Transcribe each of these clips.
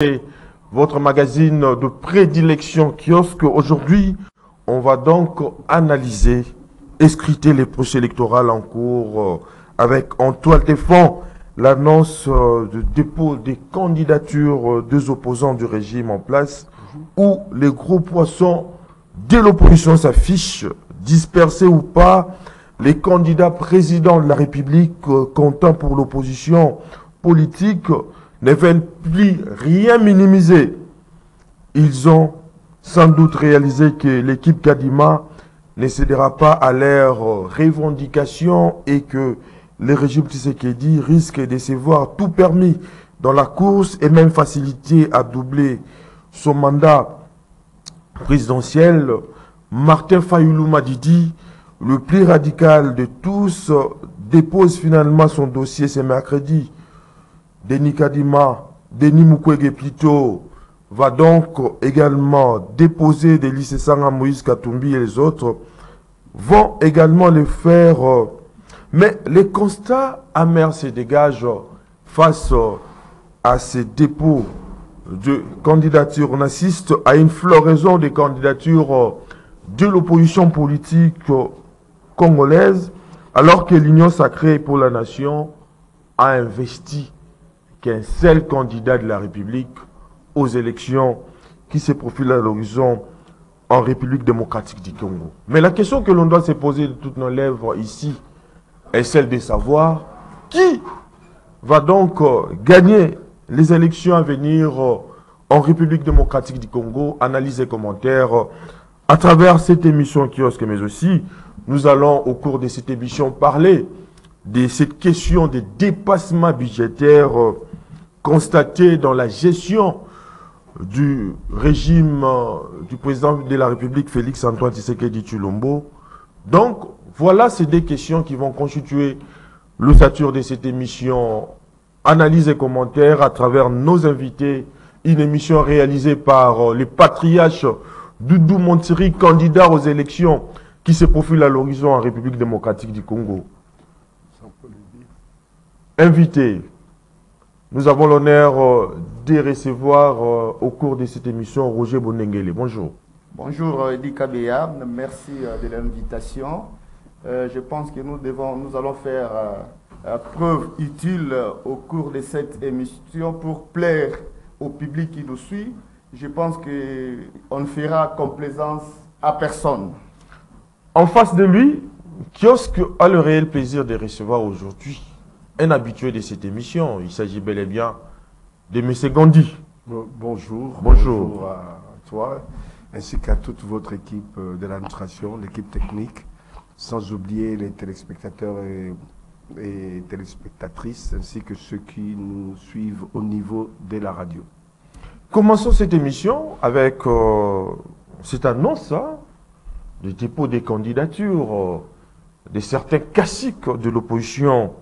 Et votre magazine de prédilection kiosque. Aujourd'hui, on va donc analyser et scruter les procès électoraux en cours avec en toile de fond l'annonce de dépôt des candidatures des opposants du régime en place où les gros poissons de l'opposition s'affichent, dispersés ou pas, les candidats présidents de la République comptant pour l'opposition politique ne veulent plus rien minimiser. Ils ont sans doute réalisé que l'équipe Kadima ne cédera pas à leurs revendications et que le régime Tshisekedi risque de se voir tout permis dans la course et même facilité à doubler son mandat présidentiel. Martin Fayoulou Madidi, le plus radical de tous, dépose finalement son dossier ce mercredi. Denis Mukwege plutôt, va donc également déposer des lycées Sanga, Moïse Katumbi et les autres vont également le faire. Mais les constats amers se dégagent face à ces dépôts de candidatures. On assiste à une floraison des candidatures de l'opposition politique congolaise, alors que l'Union sacrée pour la nation a investi qu'un seul candidat de la République aux élections qui se profile à l'horizon en République démocratique du Congo. Mais la question que l'on doit se poser de toutes nos lèvres ici est celle de savoir qui va donc gagner les élections à venir en République démocratique du Congo. Analyse et commentaires à travers cette émission kiosque, mais aussi nous allons au cours de cette émission parler de cette question des dépassements budgétaires constatés dans la gestion du régime du président de la République Félix Antoine Tshisekedi Tshilombo. Donc, voilà ces deux questions qui vont constituer l'ossature de cette émission analyse et commentaires à travers nos invités. Une émission réalisée par les patriarches Doudou Montiri, candidat aux élections qui se profilent à l'horizon en République démocratique du Congo. Invité, nous avons l'honneur de recevoir au cours de cette émission Roger Bonengele. Bonjour. Bonjour Edi Kabeya, merci de l'invitation. Je pense que nous allons faire preuve utile au cours de cette émission pour plaire au public qui nous suit. Je pense qu'on ne fera complaisance à personne. En face de lui, Kiosque a le réel plaisir de recevoir aujourd'hui un habitué de cette émission. Il s'agit bel et bien de M. Gandhi. Bonjour. Bonjour à toi, ainsi qu'à toute votre équipe de l'administration, l'équipe technique, sans oublier les téléspectateurs et téléspectatrices, ainsi que ceux qui nous suivent au niveau de la radio. Commençons cette émission avec cette annonce du dépôt des candidatures de certains caciques de l'opposition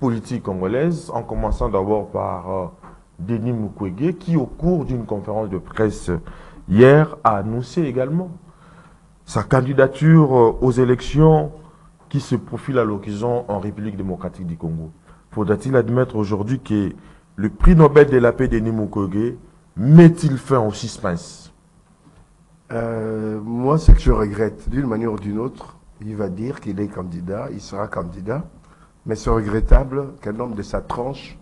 politique congolaise, en commençant d'abord par Denis Mukwege, qui au cours d'une conférence de presse hier a annoncé également sa candidature aux élections qui se profilent à l'horizon en République démocratique du Congo. Faudra-t-il admettre aujourd'hui que le prix Nobel de la paix Denis Mukwege met-il fin au suspense? Moi, ce que je regrette, d'une manière ou d'une autre, il va dire qu'il est candidat, il sera candidat, mais c'est regrettable qu'un homme de sa tranche,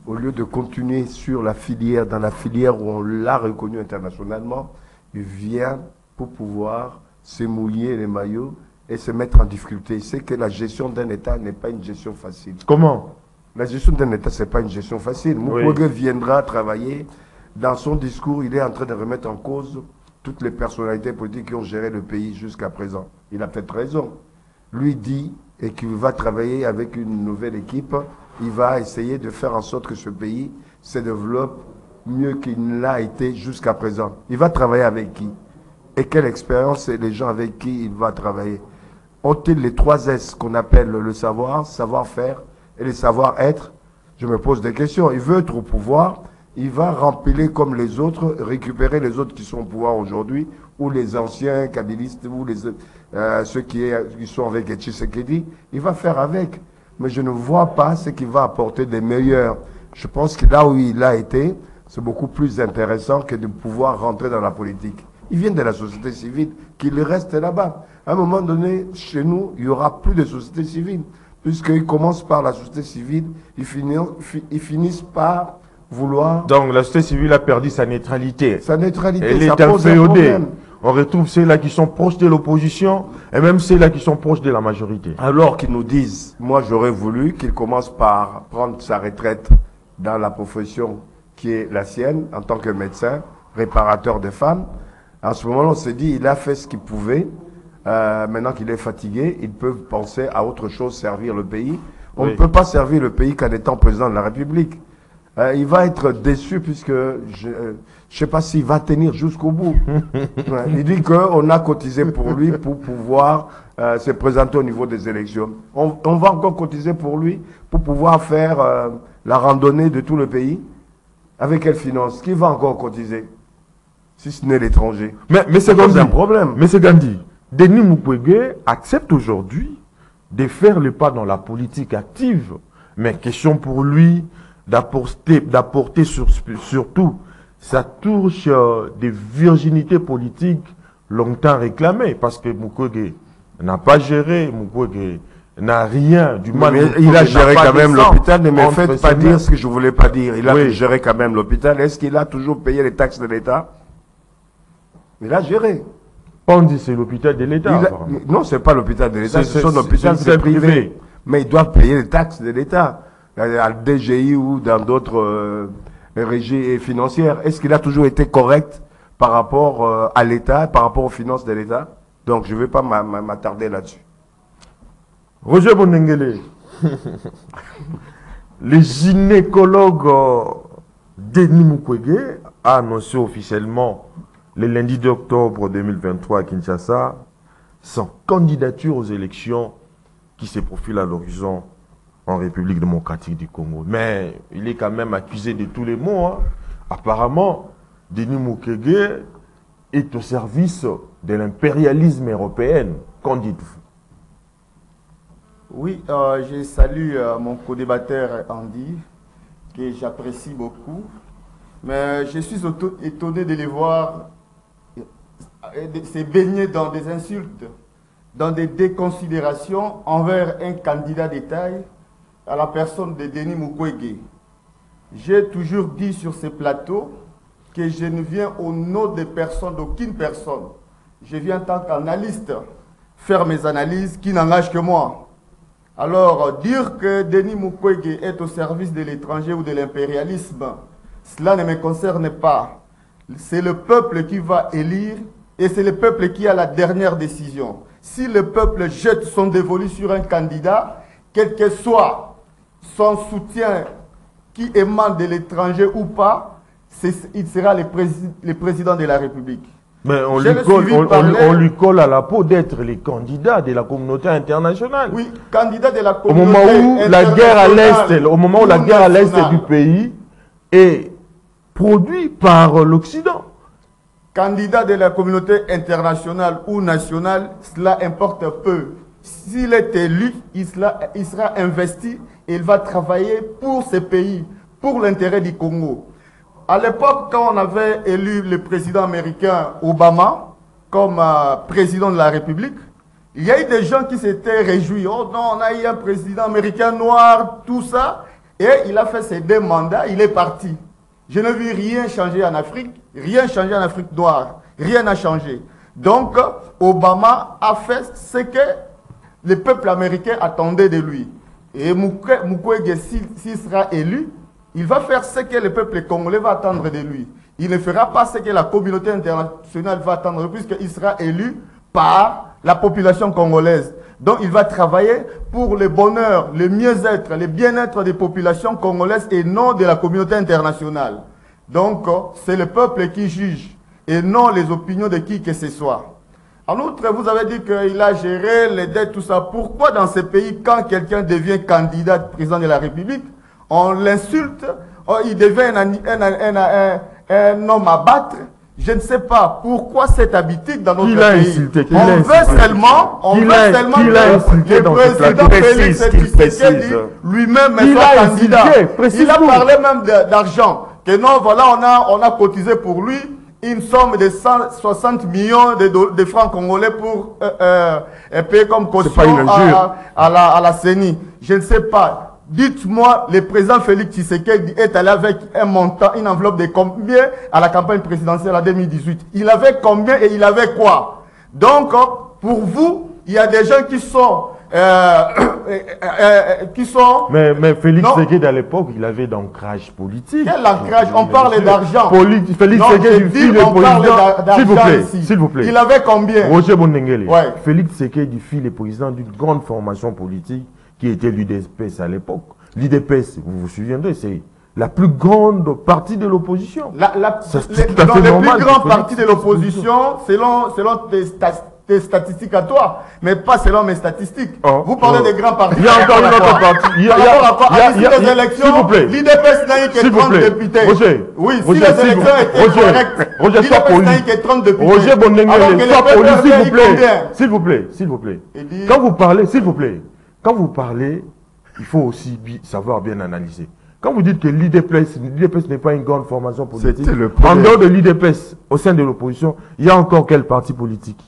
au lieu de continuer sur la filière, dans la filière où on l'a reconnu internationalement, il vient pour pouvoir se mouiller les maillots et se mettre en difficulté. C'est que la gestion d'un État n'est pas une gestion facile. Comment? La gestion d'un État, ce n'est pas une gestion facile. Mukwege viendra travailler. Dans son discours, il est en train de remettre en cause toutes les personnalités politiques qui ont géré le pays jusqu'à présent. Il a peut-être raison. Lui dit et qu'il va travailler avec une nouvelle équipe. Il va essayer de faire en sorte que ce pays se développe mieux qu'il ne l'a été jusqu'à présent. Il va travailler avec qui? Et quelle expérience et les gens avec qui il va travailler? Ont-ils les 3 S qu'on appelle le savoir, savoir-faire et le savoir-être? Je me pose des questions. Il veut être au pouvoir. Il va remplir comme les autres, récupérer les autres qui sont au pouvoir aujourd'hui, ou les anciens kabylistes, ou ceux qui sont avec Tshisekedi. Il va faire avec. Mais je ne vois pas ce qui va apporter des meilleurs. Je pense que là où il a été, c'est beaucoup plus intéressant que de pouvoir rentrer dans la politique. Ils viennent de la société civile, qu'ils restent là-bas. À un moment donné, chez nous, il n'y aura plus de société civile, puisqu'ils commencent par la société civile, ils finissent par vouloir... Donc la société civile a perdu sa neutralité. Sa neutralité, elle ça est pose un inféodée. problème. On retrouve ceux-là qui sont proches de l'opposition et même ceux-là qui sont proches de la majorité. Alors qu'ils nous disent, moi j'aurais voulu qu'il commence par prendre sa retraite dans la profession qui est la sienne, en tant que médecin, réparateur de femmes. En ce moment, on s'est dit, il a fait ce qu'il pouvait. Maintenant qu'il est fatigué, il peut penser à autre chose, servir le pays. On ne peut pas servir le pays qu'en étant président de la République. Il va être déçu puisque je ne sais pas s'il va tenir jusqu'au bout. Il dit qu'on a cotisé pour lui pour pouvoir se présenter au niveau des élections. On va encore cotiser pour lui pour pouvoir faire la randonnée de tout le pays. Avec quelle finance? Qui va encore cotiser? Si ce n'est l'étranger. Mais c'est un problème. Mais c'est Gandhi. Denis Mukwege accepte aujourd'hui de faire le pas dans la politique active. Mais question pour lui d'apporter surtout sa touche de virginité politique longtemps réclamée. Parce que Mukwege n'a pas géré, Mukwege n'a rien du mal. Mais il a géré quand même l'hôpital, ne me faites pas dire ce que je ne voulais pas dire. Il a géré quand même l'hôpital. Est-ce qu'il a toujours payé les taxes de l'État? Il a géré. On dit c'est l'hôpital de l'État. Non, ce n'est pas l'hôpital de l'État, c'est son hôpital privé. Mais il doit payer les taxes de l'État, à DGI ou dans d'autres régies financières. Est-ce qu'il a toujours été correct par rapport à l'État, par rapport aux finances de l'État? Donc je ne vais pas m'attarder là-dessus. Roger Bonengele, le gynécologue Denis Mukwege a annoncé officiellement le lundi d'octobre 2023 à Kinshasa son candidature aux élections qui se profilent à l'horizon en République démocratique du Congo. Mais il est quand même accusé de tous les maux. Hein. Apparemment, Denis Mukwege est au service de l'impérialisme européen. Qu'en dites-vous? Oui, je salue mon co-débatteur Andy, que j'apprécie beaucoup. Mais je suis étonné de les voir se baigner dans des insultes, dans des déconsidérations envers un candidat de taille à la personne de Denis Mukwege. J'ai toujours dit sur ces plateaux que je ne viens au nom de personne, d'aucune personne. Je viens en tant qu'analyste faire mes analyses qui n'engagent que moi. Alors, dire que Denis Mukwege est au service de l'étranger ou de l'impérialisme, cela ne me concerne pas. C'est le peuple qui va élire et c'est le peuple qui a la dernière décision. Si le peuple jette son dévolu sur un candidat, quel que soit son soutien qui émane de l'étranger ou pas, il sera le président de la République. Mais on lui colle à la peau d'être les candidats de la communauté internationale. Oui, candidat de la communauté internationale. Au moment où la guerre à l'est du pays est produite par l'Occident. Candidat de la communauté internationale ou nationale, cela importe peu. S'il est élu, il sera investi et il va travailler pour ce pays, pour l'intérêt du Congo. À l'époque, quand on avait élu le président américain Obama comme président de la République, il y a eu des gens qui s'étaient réjouis. Oh non, on a eu un président américain noir, tout ça. Et il a fait ses 2 mandats, il est parti. Je ne vis rien changer en Afrique, rien changer en Afrique noire, rien n'a changé. Donc, Obama a fait ce que le peuple américain attendait de lui. Et Mukwege, s'il sera élu, il va faire ce que le peuple congolais va attendre de lui. Il ne fera pas ce que la communauté internationale va attendre, puisqu'il sera élu par la population congolaise. Donc il va travailler pour le bonheur, le mieux-être, le bien-être des populations congolaises et non de la communauté internationale. Donc c'est le peuple qui juge et non les opinions de qui que ce soit. En outre, vous avez dit qu'il a géré les dettes, tout ça. Pourquoi dans ces pays, quand quelqu'un devient candidat président de la République, on l'insulte, il devient un homme à battre? Je ne sais pas pourquoi cette habitude dans notre pays. On veut seulement que le président Félix Tshisekedi lui-même soit candidat. Il a parlé même d'argent. que non, voilà, on a cotisé pour lui une somme de 160 millions de francs congolais pour payer comme caution à la CENI. Je ne sais pas. Dites-moi, le président Félix Tshisekedi est allé avec un montant, une enveloppe de combien à la campagne présidentielle en 2018? Il avait combien et il avait quoi? Donc, pour vous, il y a des gens qui sont... Mais Félix Tshisekedi à l'époque, il avait d'ancrage politique. Quel ancrage? On parle d'argent. Félix Tshisekedi, fils du président. S'il vous plaît. Il avait combien? Roger Bondengele. Ouais. Félix Tshisekedi, fils le président d'une grande formation politique qui était l'UDPS à l'époque. L'UDPS, vous vous souviendrez, c'est la plus grande partie de l'opposition. Les plus grandes parties de l'opposition, selon tes statistiques à toi, mais pas selon mes statistiques. Vous parlez des grands partis. Il y a encore une autre partie. Il y a des élections. S'il vous plaît. L'IDPS n'a eu que 30 députés. Roger. Oui, si les élections étaient correctes, l'IDPS n'a eu que 30 députés. Roger Bondengele, sois poli, s'il vous plaît. S'il vous plaît. Quand vous parlez, s'il vous plaît, quand vous parlez, il faut aussi savoir bien analyser. Quand vous dites que l'IDPS n'est pas une grande formation politique, en dehors de l'IDPS, au sein de l'opposition, il y a encore quel parti politique?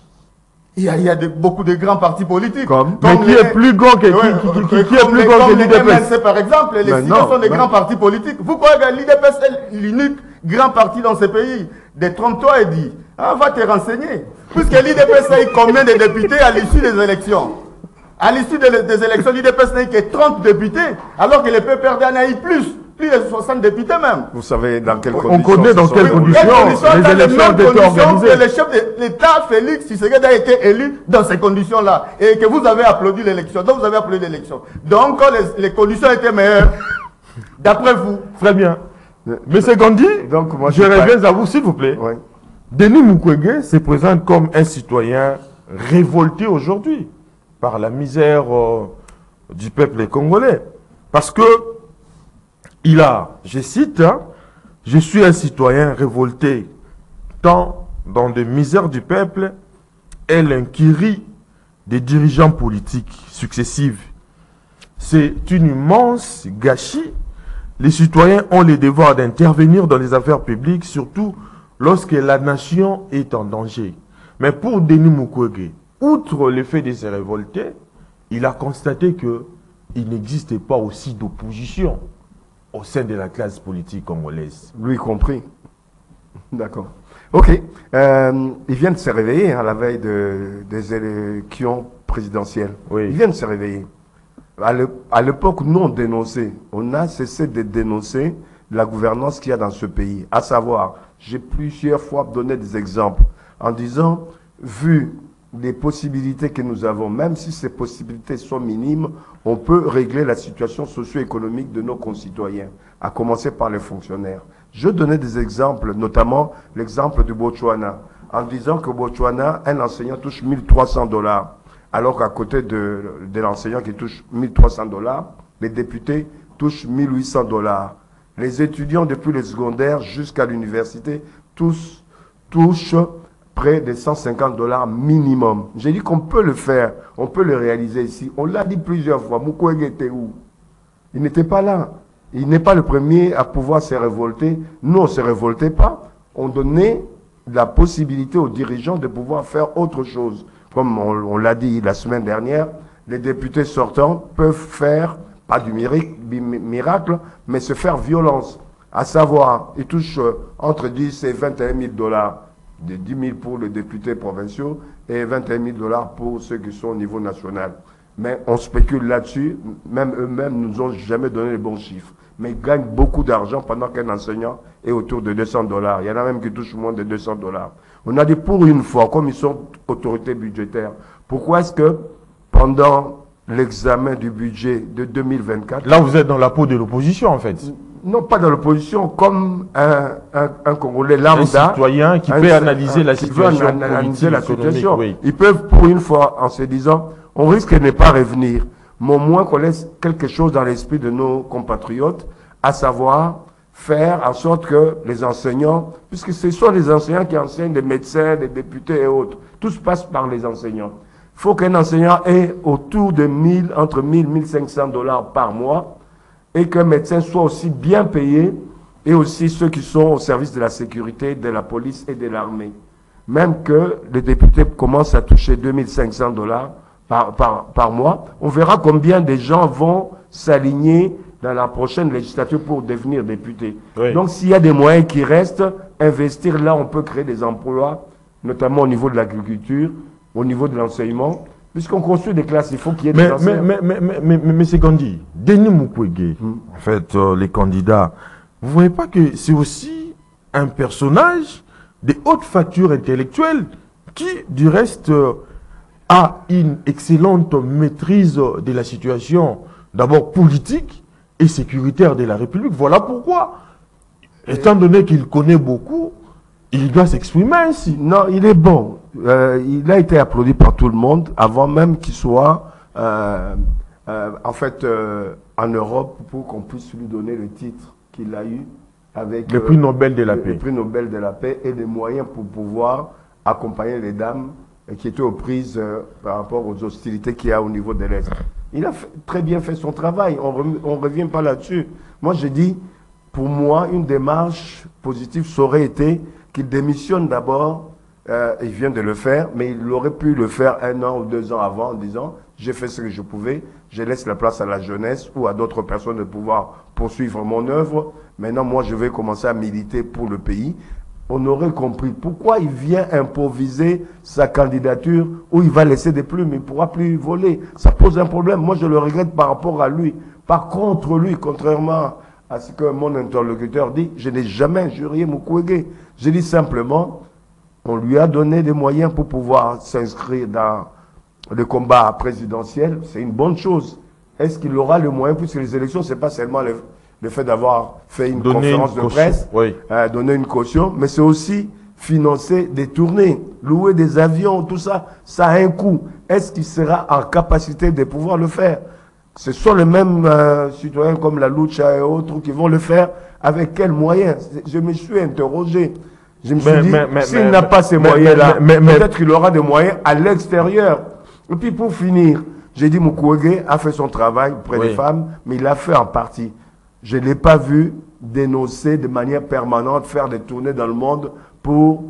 Il y a beaucoup de grands partis politiques. Mais qui est plus grand que l'IDPS? MLC par exemple, les signaux sont des grands partis politiques. Vous croyez que l'IDPS est l'unique grand parti dans ce pays? Détrompe-toi et dis, va te renseigner. Puisque l'IDPS a eu combien de députés à l'issue des élections? À l'issue des élections, l'IDPS n'a eu que 30 députés, alors que le PPRD en a eu plus de 60 députés même. Vous savez dans quelles conditions? On connaît dans quelles conditions les élections ont été organisées. Le chef de l'État, Félix Tshisekedi, a été élu dans ces conditions-là. Et que vous avez applaudi l'élection. Donc vous avez applaudi l'élection. Donc les conditions étaient meilleures, d'après vous. Très bien. Monsieur Gandhi, je reviens à vous, s'il vous plaît. Oui. Denis Mukwege se présente comme un citoyen révolté aujourd'hui par la misère du peuple congolais. Parce que il a, je cite, je suis un citoyen révolté tant dans des misères du peuple et l'incurie des dirigeants politiques successifs. C'est une immense gâchis. Les citoyens ont le devoir d'intervenir dans les affaires publiques, surtout lorsque la nation est en danger. Mais pour Denis Mukwege, outre le fait de se révolter, il a constaté qu'il n'existait pas aussi d'opposition au sein de la classe politique congolaise. Lui compris. D'accord. Ok. Il vient de se réveiller à la veille des élections présidentielles. Oui. Il vient de se réveiller. À l'époque, nous on dénonçait. On a cessé de dénoncer la gouvernance qu'il y a dans ce pays. À savoir, j'ai plusieurs fois donné des exemples en disant, vu les possibilités que nous avons, même si ces possibilités sont minimes, on peut régler la situation socio-économique de nos concitoyens, à commencer par les fonctionnaires. Je donnais des exemples, notamment l'exemple du Botswana, en disant que Botswana, un enseignant touche 1300 $, alors qu'à côté de l'enseignant qui touche 1300 $, les députés touchent 1800 $. Les étudiants depuis le secondaire jusqu'à l'université, tous touchent près de 150 $ minimum. J'ai dit qu'on peut le faire, on peut le réaliser ici. On l'a dit plusieurs fois. Mukwege était où? Il n'était pas là. Il n'est pas le premier à pouvoir se révolter. Nous, on ne se révoltait pas. On donnait la possibilité aux dirigeants de pouvoir faire autre chose. Comme on l'a dit la semaine dernière, les députés sortants peuvent faire, pas du miracle, mais se faire violence. À savoir, ils touchent entre 10 et 21 000 $. De 10 000 pour les députés provinciaux et 21 000 $ pour ceux qui sont au niveau national. Mais on spécule là-dessus, même eux-mêmes ne nous ont jamais donné les bons chiffres. Mais ils gagnent beaucoup d'argent pendant qu'un enseignant est autour de 200 $. Il y en a même qui touchent moins de 200 $. On a dit pour une fois, comme ils sont autorités budgétaires, pourquoi est-ce que pendant l'examen du budget de 2024... Là, vous êtes dans la peau de l'opposition, en fait. Non, pas dans l'opposition, comme un Congolais lambda. Un citoyen qui peut analyser la situation politique, oui. Ils peuvent, pour une fois, en se disant, on risque de ne pas revenir, mais au moins qu'on laisse quelque chose dans l'esprit de nos compatriotes, à savoir faire en sorte que les enseignants, puisque ce sont les enseignants qui enseignent, les médecins, les députés et autres, tout se passe par les enseignants. Il faut qu'un enseignant ait autour de entre 1000 et 1500 $ par mois, et qu'un médecin soit aussi bien payé et aussi ceux qui sont au service de la sécurité, de la police et de l'armée. Même que les députés commencent à toucher 2500 $ par mois, on verra combien de gens vont s'aligner dans la prochaine législature pour devenir député. Oui. Donc s'il y a des moyens qui restent, investir là, on peut créer des emplois, notamment au niveau de l'agriculture, au niveau de l'enseignement. Puisqu'on construit des classes, il faut qu'il y ait des enseignants. Mais c'est qu'on dit, Denis Mukwege, en fait, les candidats, vous ne voyez pas que c'est aussi un personnage de haute facture intellectuelle qui, du reste, a une excellente maîtrise de la situation, d'abord politique et sécuritaire de la République. Voilà pourquoi, étant donné qu'il connaît beaucoup, il doit s'exprimer ainsi. Non, il est bon. Il a été applaudi par tout le monde avant même qu'il soit en fait en Europe pour qu'on puisse lui donner le titre qu'il a eu avec le prix Nobel de la paix. Le prix Nobel de la paix et des moyens pour pouvoir accompagner les dames qui étaient aux prises par rapport aux hostilités qu'il y a au niveau de l'Est. Il a très bien fait son travail. On ne revient pas là-dessus. Moi, je dis, pour moi, une démarche positive, ça aurait été qu'il démissionne d'abord. Il vient de le faire, mais il aurait pu le faire 1 an ou 2 ans avant en disant « j'ai fait ce que je pouvais, je laisse la place à la jeunesse ou à d'autres personnes de pouvoir poursuivre mon œuvre. Maintenant, moi, je vais commencer à militer pour le pays. » On aurait compris pourquoi il vient improviser sa candidature où il va laisser des plumes, il ne pourra plus voler. Ça pose un problème. Moi, je le regrette par rapport à lui. Par contre, lui, contrairement à ce que mon interlocuteur dit, je n'ai jamais injurié Mukwege. Je dis simplement, on lui a donné des moyens pour pouvoir s'inscrire dans le combat présidentiel. C'est une bonne chose. Est-ce qu'il aura le moyen, puisque les élections, ce n'est pas seulement le fait d'avoir fait une conférence de presse, oui, donner une caution, mais c'est aussi financer des tournées, louer des avions, tout ça, ça a un coût. Est-ce qu'il sera en capacité de pouvoir le faire? Ce sont les mêmes citoyens comme la Lucha et autres qui vont le faire. Avec quels moyens? Je me suis interrogé. Je me suis dit, s'il n'a pas ces moyens-là, peut-être qu'il aura des moyens à l'extérieur. Et puis pour finir, j'ai dit Mukwege a fait son travail auprès des femmes, mais il l'a fait en partie. Je ne l'ai pas vu dénoncer de manière permanente, faire des tournées dans le monde pour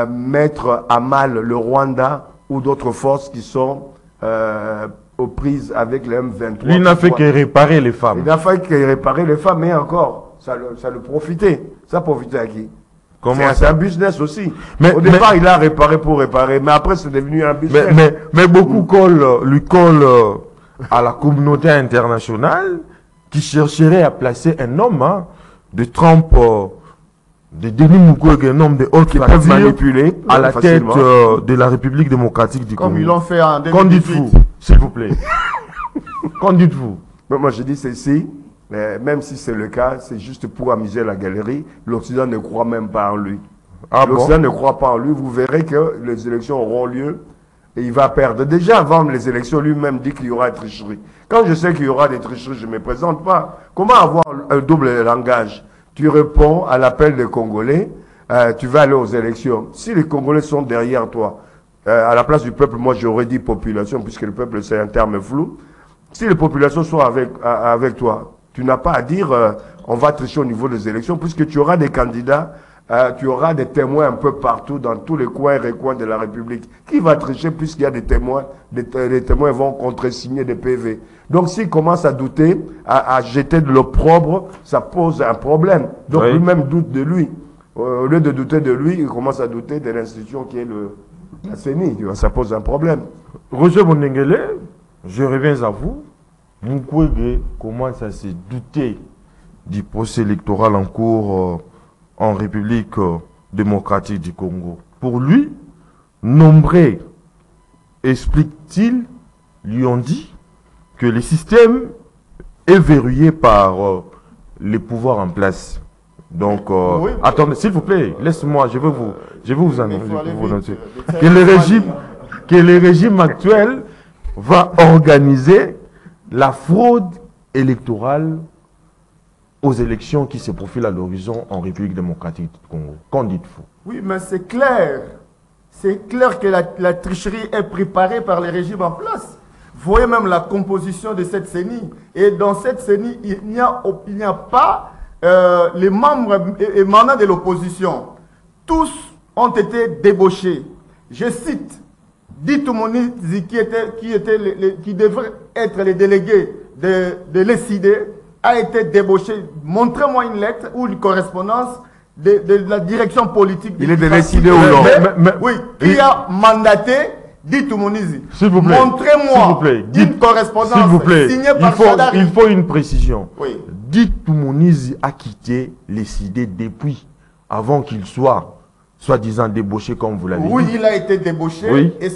mettre à mal le Rwanda ou d'autres forces qui sont aux prises avec les M23. Lui n'a fait que réparer les femmes. Il n'a fait que réparer les femmes, mais encore, ça le profitait. Ça profitait à qui? C'est un business aussi. Au départ, il a réparé pour réparer, mais après, c'est devenu un business. Mais beaucoup lui collent à la communauté internationale qui chercherait à placer un homme de Trump, de Denis Mukwege, un homme de haute facture, manipuler à la tête de la République démocratique du Congo. Comme ils l'ont fait en 2018. Qu'en dites-vous, s'il vous plaît? Qu'en dites-vous? Moi, je dis ceci. Même si c'est le cas, c'est juste pour amuser la galerie. L'Occident ne croit même pas en lui. L'Occident ne croit pas en lui. Vous verrez que les élections auront lieu et il va perdre. Déjà avant les élections, lui-même dit qu'il y aura des tricheries. Quand je sais qu'il y aura des tricheries, je ne me présente pas. Comment avoir un double langage? Tu réponds à l'appel des Congolais, tu vas aller aux élections. Si les Congolais sont derrière toi, à la place du peuple, moi j'aurais dit population, puisque le peuple c'est un terme flou. Si les populations sont avec toi, tu n'as pas à dire on va tricher au niveau des élections, puisque tu auras des candidats, tu auras des témoins un peu partout, dans tous les coins et recoins de la République. Qui va tricher puisqu'il y a des témoins? Les témoins vont contresigner des PV. Donc s'il commence à douter, à jeter de l'opprobre, ça pose un problème. Donc lui-même doute de lui. Au lieu de douter de lui, il commence à douter de l'institution qui est la CENI. Ça pose un problème. Roger Monengele, je reviens à vous. Mukwege commence à se douter du procès électoral en cours en République démocratique du Congo. Pour lui, nombreux, explique-t-il, lui ont dit que le système est verrouillé par les pouvoirs en place. Donc, attendez, s'il vous plaît, laisse-moi, je vais vous annoncer que le régime actuel va organiser la fraude électorale aux élections qui se profilent à l'horizon en République démocratique du Congo. Qu'en dites-vous? Oui, mais c'est clair. C'est clair que la tricherie est préparée par les régimes en place. Vous voyez même la composition de cette CENI. Et dans cette CENI, il n'y a pas les membres émanant de l'opposition, tous ont été débauchés. Je cite, Ditu Munizi, qui devrait être les délégués de l'ECID, a été débauché. Montrez-moi une lettre ou une correspondance de la direction politique. Il est de l'ECID ou non? Oui, qui a mandaté Ditu Munizi. S'il vous plaît. Montrez-moi une correspondance signée par Chadari. Il faut une précision. Oui. Ditu Munizi a quitté l'ECID depuis, avant qu'il soit soi-disant débauché, comme vous l'avez dit. Oui, il a été débauché. Oui. Et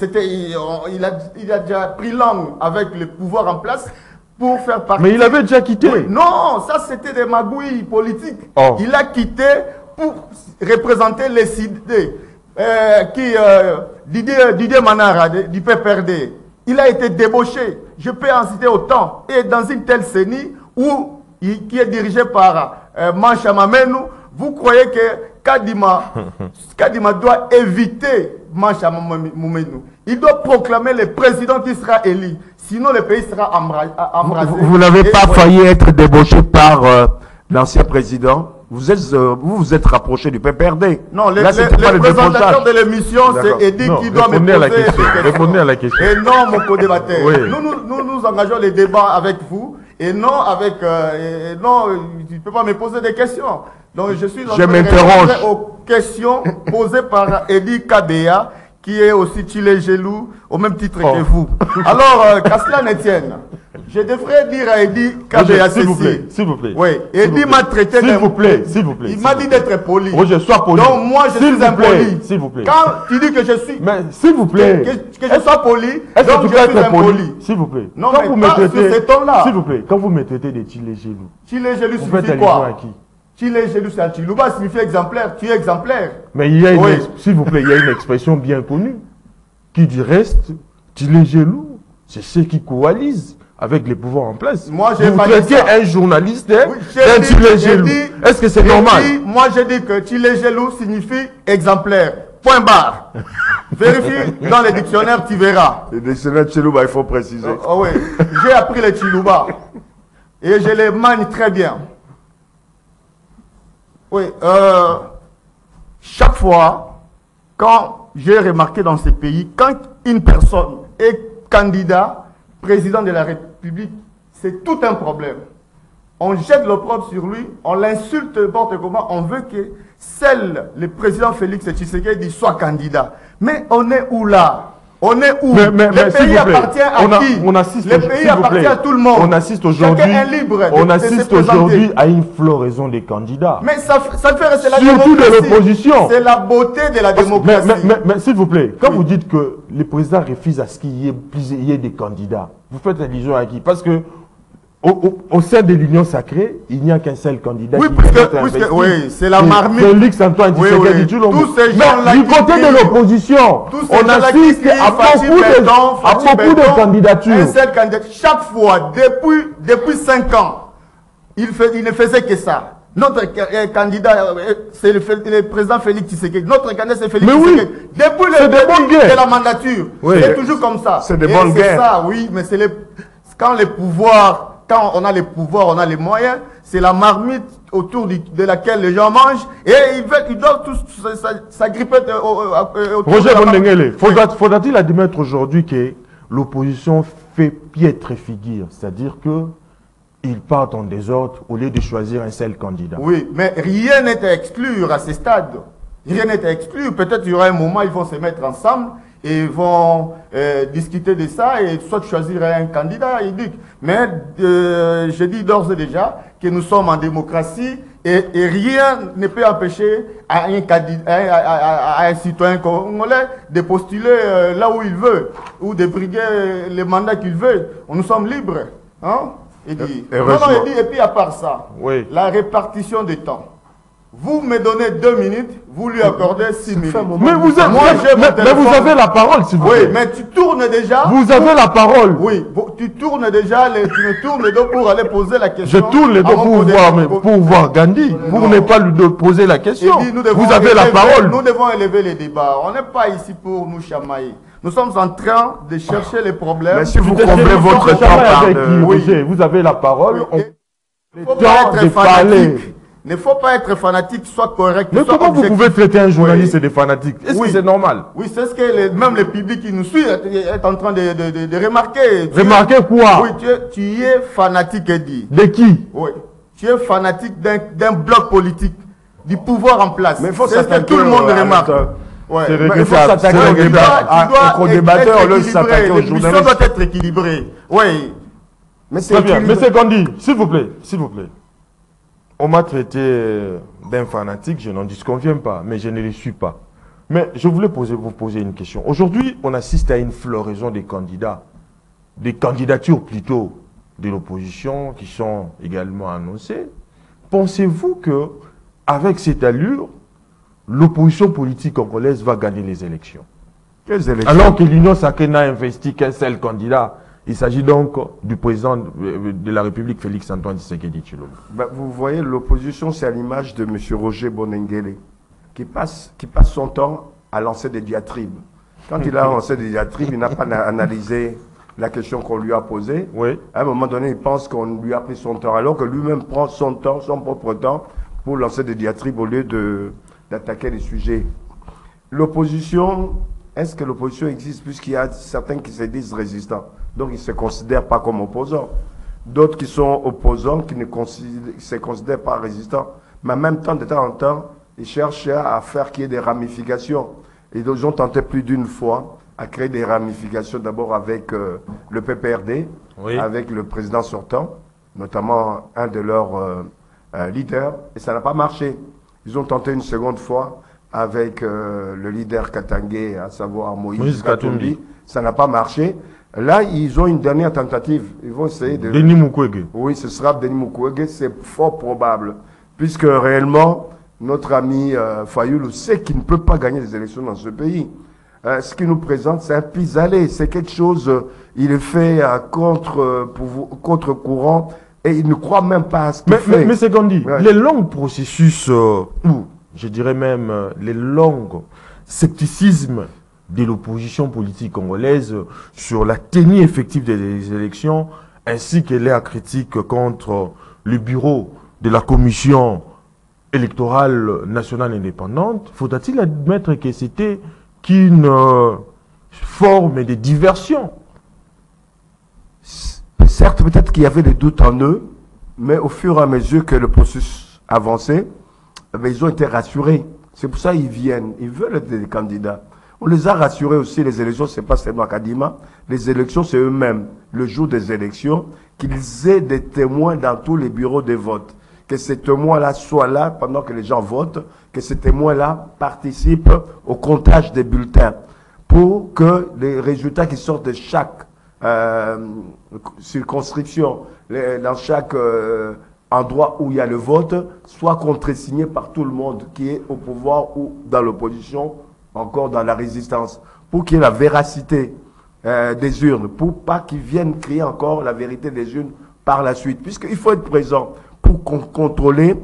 il a déjà pris langue avec le pouvoir en place pour faire partie. Mais il avait déjà quitté. Oui. Non, ça c'était des magouilles politiques. Oh. Il a quitté pour représenter les CID. Didier Manara du PPRD. Il a été débauché. Je peux en citer autant. Et dans une telle CENI qui est dirigée par Mancha Mamenou, vous croyez que Kadima doit éviter Mancha Mamenou. Il doit proclamer le président qui sera élu. Sinon, le pays sera embrasé. Vous n'avez pas failli être débauché par l'ancien président. Vous vous êtes rapproché du PPRD. Non, le présentateur de l'émission, c'est Eddie qui doit me poser la question. Répondez à la question. Et non, mon co-débatteur. Oui. Nous engageons les débats avec vous. Et non, tu ne peux pas me poser des questions. Donc, je suis en train de répondre aux questions posées par Eddie Kabea, qui est aussi Chile Gelou, au même titre que vous. Alors, qu'à cela ne tienne, je devrais dire à Eddie Kabea, s'il vous plaît, s'il vous plaît. Oui, Eddie m'a traité s'il vous plaît, s'il vous plaît. Il m'a dit d'être poli. Roger, sois poli. Donc, moi, je suis impoli. S'il vous plaît. Quand tu dis que je suis... Mais, s'il vous plaît. Que je sois poli, est-ce que tu peux être impoli. S'il vous plaît. Non, quand mais pas sur ce ton-là. S'il vous plaît, quand vous me traitez de Chile Gelou. Chile Gelou signifie quoi? Chile Gelou, c'est un Chiluba, signifie exemplaire. Tu es exemplaire. Mais il y a s'il vous plaît, il y a une expression bien connue qui du reste, Chile Gelou, c'est ceux qui coalisent avec les pouvoirs en place. Moi, j'ai vous pas traitez un journaliste d'un Chile Gelou. Est-ce que c'est normal? Moi, j'ai dit que Chile Gelou signifie exemplaire. Point barre. Vérifie dans les dictionnaires, tu verras. Les dictionnaires Chiluba, il faut préciser. Oui, j'ai appris les Chiluba. Et je les manie très bien. Oui, chaque fois, quand j'ai remarqué dans ces pays, quand une personne est candidat, président de la République, c'est tout un problème. On jette l'opprobre sur lui, on l'insulte n'importe comment, on veut que seul le président Félix Tshisekedi soit candidat. Mais on est où là? On est où? Le pays appartient à qui? Le pays appartient à tout le monde. On assiste aujourd'hui. Chacun est libre on assiste aujourd'hui à une floraison des candidats. Mais ça fait rester la surtout démocratie. De l'opposition. C'est la beauté de la démocratie. Mais s'il vous plaît, quand vous dites que le président refuse à ce qu'il y ait des candidats, vous faites allusion à qui? Parce que au sein de l'Union sacrée, il n'y a qu'un seul candidat. Oui, oui, c'est la marmite. Félix Antoine Tshisekedi Tshilombo. Tous ces gens-là du côté de l'opposition, on assiste à beaucoup de candidatures. Un seul candidat. Chaque fois, depuis 5 ans, il ne faisait que ça. Notre candidat, c'est le président Félix Tshisekedi. Notre candidat, c'est Félix Tshisekedi. Depuis le début de la mandature, c'est toujours comme ça. C'est des bonnes guerres. C'est ça, oui, mais c'est quand les pouvoirs... Quand on a les pouvoirs, on a les moyens, c'est la marmite autour de laquelle les gens mangent et ils doivent tous s'agripper autour Roger Bondengele, faudra-t-il admettre aujourd'hui que l'opposition fait piètre figure, c'est-à-dire qu'ils partent en désordre au lieu de choisir un seul candidat? Oui, mais rien n'est à exclure à ce stade. Rien n'est à exclure. Peut-être qu'il y aura un moment, ils vont se mettre ensemble et vont discuter de ça et soit choisir un candidat. Mais je dis d'ores et déjà que nous sommes en démocratie et rien ne peut empêcher à un citoyen congolais de postuler là où il veut ou de briguer les mandats qu'il veut. Nous sommes libres. Hein? Et puis à part ça, oui. La répartition des temps. Vous me donnez 2 minutes, vous lui accordez 6 minutes. Mais vous avez la parole, s'il vous plaît. Oui, mais tu tournes déjà. Vous avez la parole. Oui, tu tournes déjà, tu me tournes le dos pour aller poser la question. Je tourne le dos pour voir Gandhi, pour ne pas lui poser la question. Vous avez la parole. Nous devons élever les débats. On n'est pas ici pour nous chamailler. Nous sommes en train de chercher les problèmes. Mais si vous comblez votre temps par vous avez la parole. Il ne faut pas être fanatique. ne faut pas être fanatique, soit correct. Mais soit comment vous objectif. pouvez traiter un journaliste de fanatique? Est-ce que c'est normal? Oui, c'est ce que même le public qui nous suit est en train de remarquer. Remarquez quoi? Oui, tu es fanatique, dit. De qui? Oui, tu es fanatique d'un bloc politique, du pouvoir en place. Mais il faut c'est ce que s'attaquer tout le monde remarque. Ouais. Mais il faut s'attaquer au débatteur, le s'attaquer aux journalistes. L'émission doit être équilibrée. Oui. Mais c'est Très bien. équilibré. Monsieur Gandhi, s'il vous plaît, s'il vous plaît. On m'a traité d'un fanatique, je n'en disconviens pas, mais je ne le suis pas. Mais je voulais vous poser une question. Aujourd'hui, on assiste à une floraison des candidats, des candidatures plutôt de l'opposition qui sont également annoncées. Pensez-vous que, avec cette allure, l'opposition politique congolaise va gagner les élections? Quelles élections? Alors que l'Union sacrée n'a investi qu'un seul candidat. Il s'agit donc du président de la République, Félix Antoine Tshisekedi Tshilombo. Vous voyez, l'opposition, c'est à l'image de M. Roger Bonengele, qui passe son temps à lancer des diatribes. Quand il a lancé des diatribes, il n'a pas analysé la question qu'on lui a posée. Oui. À un moment donné, il pense qu'on lui a pris son temps, alors que lui-même prend son temps, son propre temps, pour lancer des diatribes au lieu d'attaquer les sujets. L'opposition, est-ce que l'opposition existe puisqu'il y a certains qui se disent résistants? Donc ils ne se considèrent pas comme opposants. D'autres qui sont opposants, qui ne se considèrent pas résistants. Mais en même temps, de temps en temps, ils cherchent à faire qu'il y ait des ramifications. Et donc, ils ont tenté plus d'une fois à créer des ramifications, d'abord avec le PPRD, Oui. avec le président sortant, notamment un de leurs leaders, et ça n'a pas marché. Ils ont tenté une seconde fois avec le leader katangais, à savoir Moïse Katumbi. Ça n'a pas marché. Là, ils ont une dernière tentative. Ils vont essayer de... Denis Mukwege. Oui, ce sera Denis Mukwege. C'est fort probable. Puisque réellement, notre ami Fayoulou sait qu'il ne peut pas gagner les élections dans ce pays. Ce qu'il nous présente, c'est un pis-aller. C'est quelque chose, il est fait à contre-courant et il ne croit même pas à ce qu'il fait. Mais c'est Gandhi, Ouais. les longs processus, ou je dirais même les longs scepticismes de l'opposition politique congolaise sur la tenue effective des élections, ainsi que les critiques contre le bureau de la commission électorale nationale indépendante, faudra-t-il admettre que c'était qu'une forme de diversion? Certes, peut-être qu'il y avait des doutes en eux, mais au fur et à mesure que le processus avançait, ils ont été rassurés. C'est pour ça qu'ils viennent, ils veulent être des candidats. On les a rassurés aussi, les élections, c'est pas seulement Kadima, les élections, c'est eux-mêmes, le jour des élections, qu'ils aient des témoins dans tous les bureaux de vote. Que ces témoins-là soient là pendant que les gens votent, que ces témoins-là participent au comptage des bulletins pour que les résultats qui sortent de chaque circonscription, dans chaque endroit où il y a le vote, soient contresignés par tout le monde qui est au pouvoir ou dans l'opposition, encore dans la résistance, pour qu'il y ait la véracité des urnes, pour pas qu'ils viennent crier encore la vérité des urnes par la suite, puisqu'il faut être présent pour contrôler,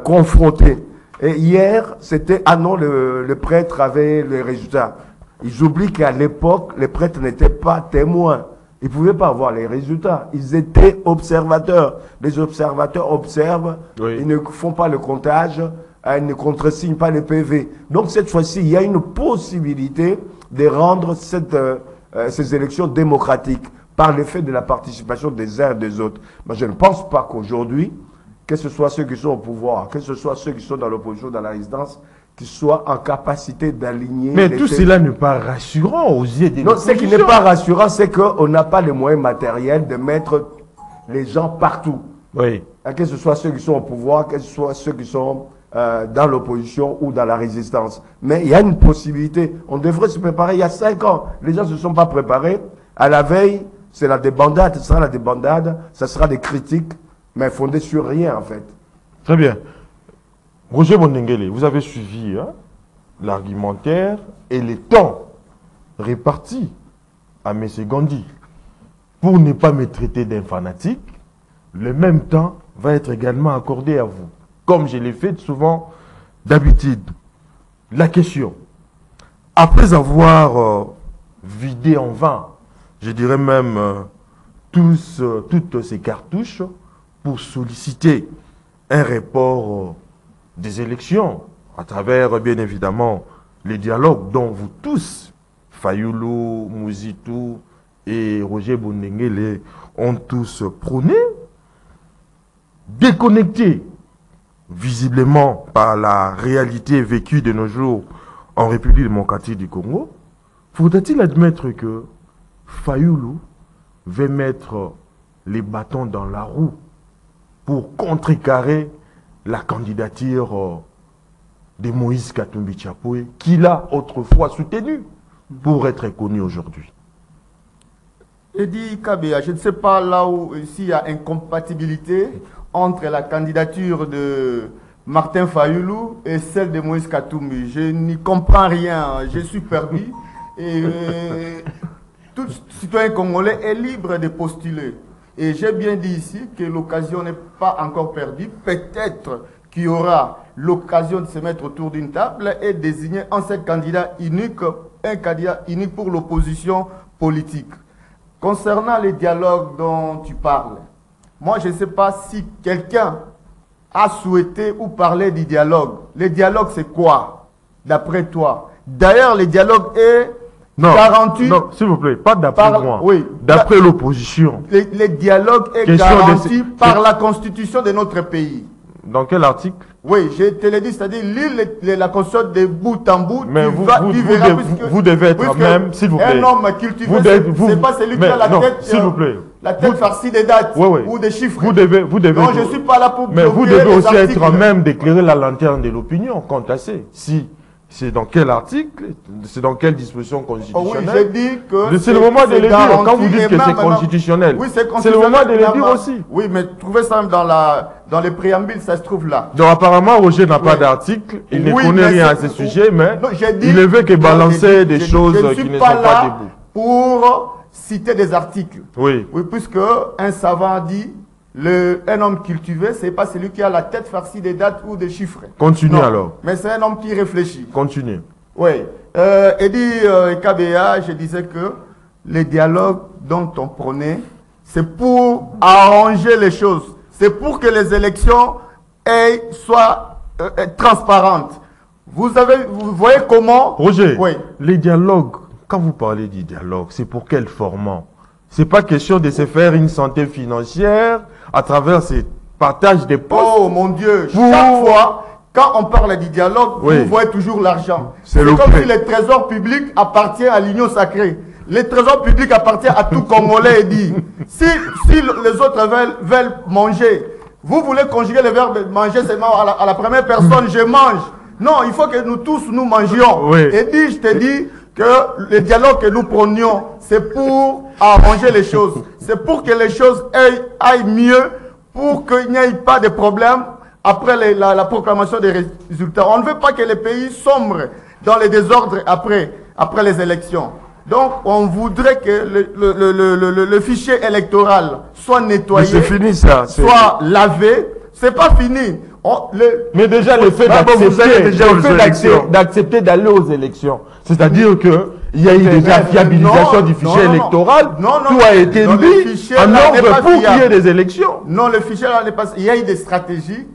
confronter. Et hier, c'était, ah non, le prêtre avait les résultats. Ils oublient qu'à l'époque, les prêtres n'étaient pas témoins. Ils ne pouvaient pas avoir les résultats. Ils étaient observateurs. Les observateurs observent, Oui. ils ne font pas le comptage, ils ne contresignent pas les PV. Donc cette fois-ci, il y a une possibilité de rendre ces élections démocratiques par l'effet de la participation des uns et des autres. Mais je ne pense pas qu'aujourd'hui, que ce soit ceux qui sont au pouvoir, que ce soit ceux qui sont dans l'opposition, dans la résidence, qui soient en capacité d'aligner... Mais tout cela n'est pas rassurant aux yeux des Non, ce qui n'est pas rassurant, c'est qu'on n'a pas les moyens matériels de mettre les gens partout. Oui. Que ce soit ceux qui sont au pouvoir, que ce soit ceux qui sont dans l'opposition ou dans la résistance. Mais il y a une possibilité. On devrait se préparer il y a 5 ans. Les gens ne se sont pas préparés. À la veille, c'est la débandade. Ce sera la débandade. Ce sera des critiques, mais fondées sur rien, en fait. Très bien. Roger Bonengele, vous avez suivi l'argumentaire et les temps répartis à M. Gandhi. Pour ne pas me traiter d'un fanatique, le même temps va être également accordé à vous. Comme je l'ai fait souvent d'habitude. La question, après avoir vidé en vain, je dirais même toutes ces cartouches pour solliciter un report des élections à travers, bien évidemment, les dialogues dont vous tous, Fayulu, Mouzitou et Roger Bondengele, ont tous prôné, déconnectés visiblement par la réalité vécue de nos jours en République démocratique du Congo. Faudrait-il admettre que Fayulu veut mettre les bâtons dans la roue pour contrecarrer la candidature de Moïse Katumbi Tchapoué, qu'il a autrefois soutenu pour être connu aujourd'hui? Edi Kabea, je ne sais pas là où s'il y a incompatibilité entre la candidature de Martin Fayulu et celle de Moïse Katumbi. Je n'y comprends rien, je suis perdu. Et tout citoyen congolais est libre de postuler. Et j'ai bien dit ici que l'occasion n'est pas encore perdue. Peut-être qu'il y aura l'occasion de se mettre autour d'une table et désigner un seul candidat unique pour l'opposition politique. Concernant les dialogues dont tu parles, moi je ne sais pas si quelqu'un a souhaité ou parlé du dialogue. Le dialogue c'est quoi, d'après toi? D'ailleurs, le dialogue est garanti... Non, s'il vous plaît, pas d'après moi, oui, d'après l'opposition. Le dialogue est garanti par la constitution de notre pays. Dans quel article? Oui, je te l'ai dit, c'est-à-dire lire la constitution de bout en bout. Mais vous devez être même, s'il vous plaît. Un homme cultivé, c'est pas celui qui a la tête farcie des dates ou des chiffres. Vous devez. Non, je ne suis pas là pour. Mais vous devez aussi être même d'éclairer la lanterne de l'opinion quant à ça. Si c'est dans quel article, c'est dans quelle disposition constitutionnelle? Oui, j'ai dit que c'est le moment de le dire. Quand vous dites que c'est constitutionnel, oui, c'est le moment de le dire aussi. Oui, mais trouvez ça dans les préambules, ça se trouve là. Donc apparemment, Roger n'a pas d'article, il ne connaît rien à ce sujet, mais il ne veut que balancer des choses qui ne sont pas debout. Pour citer des articles. Oui. Oui, puisque un savant dit, un homme cultivé, c'est pas celui qui a la tête farcie des dates ou des chiffres. Continue alors. Mais c'est un homme qui réfléchit. Continue. Oui. Edi Kabea, je disais que les dialogues dont on prenait, c'est pour arranger les choses. C'est pour que les élections soient transparentes. Vous voyez comment... Roger, les dialogues, quand vous parlez du dialogue, c'est pour quel format? C'est pas question de se faire une santé financière à travers ces partages des postes. Oh mon Dieu, chaque fois, quand on parle du dialogue, vous voyez toujours l'argent. C'est comme si le trésor public appartient à l'union sacrée. Le trésor public appartient à tout Congolais et dit, si les autres veulent manger, vous voulez conjuguer le verbe manger seulement à la première personne, je mange. Non, il faut que nous tous nous mangions. Et dit, je te dis que le dialogue que nous prenions, c'est pour arranger les choses. C'est pour que les choses aillent mieux, pour qu'il n'y ait pas de problème après la proclamation des résultats. On ne veut pas que le pays sombre dans les désordres après les élections. Donc, on voudrait que le fichier électoral soit nettoyé, c'est fini, ça. Soit lavé. C'est pas fini. Mais déjà, le fait d'accepter d'aller aux élections, c'est-à-dire que il y a eu déjà fiabilisation du fichier électoral, tout a été mis en ordre pour qu'il y ait des élections. Non, le fichier là n'est pas... Il y a eu des stratégies